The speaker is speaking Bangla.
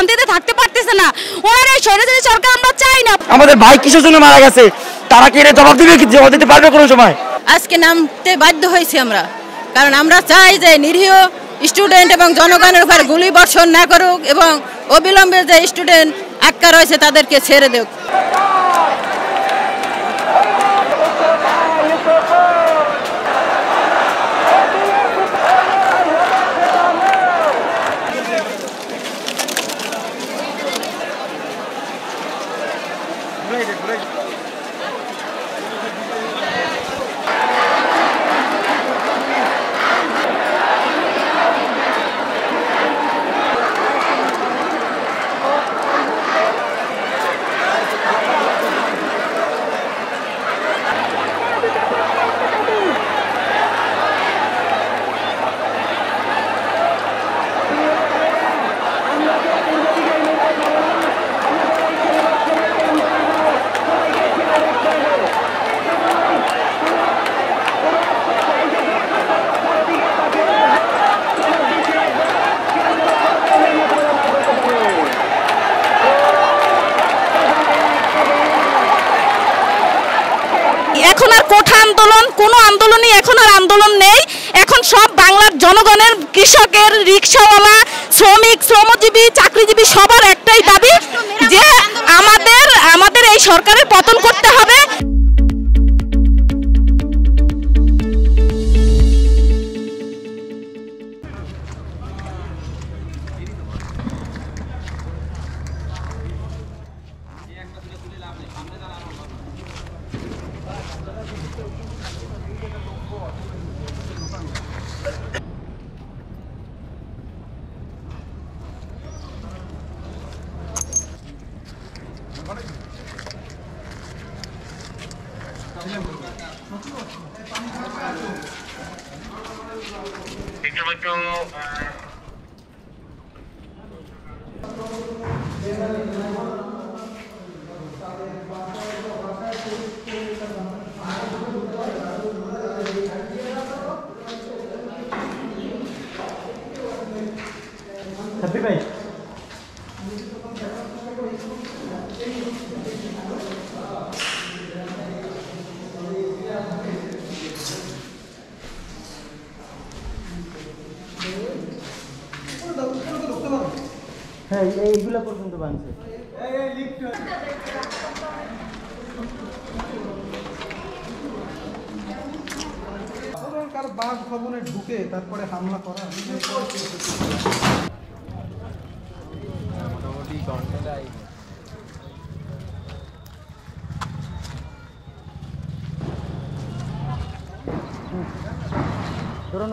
শান্তিতে থাকতে পারতেছে না। ওনারা এই স্বৈরাচারী সরকার আমরা চাই না। আমাদের ভাই কিসের জন্য মারা গেছে তারা কি এর জবাব দিবে, কি জবাব দিতে পারবে কোনো সময়? আজকে নামতে বাধ্য হয়েছি আমরা, কারণ আমরা চাই যে নিরীহ স্টুডেন্ট এবং জনগণের উপর গুলি বর্ষণ না করুক এবং অবিলম্বে যে স্টুডেন্ট আটকা রয়েছে তাদেরকে ছেড়ে দেক। এখন আর কোঠা আন্দোলন, কোনো আন্দোলনই এখন আর আন্দোলন নেই। এখন সব বাংলার জনগণের, কৃষকের, রিক্সাওয়ালা, শ্রমিক, শ্রমজীবী, চাকরিজীবী সবার একটাই দাবি যে আমাদের এই সরকারের পতন করতে হবে। হ্যাপি ভাই হ্যাঁ এইগুলা পর্যন্ত বানছে। বাসভবনে ঢুকে তারপরে হামলা করা ধরুন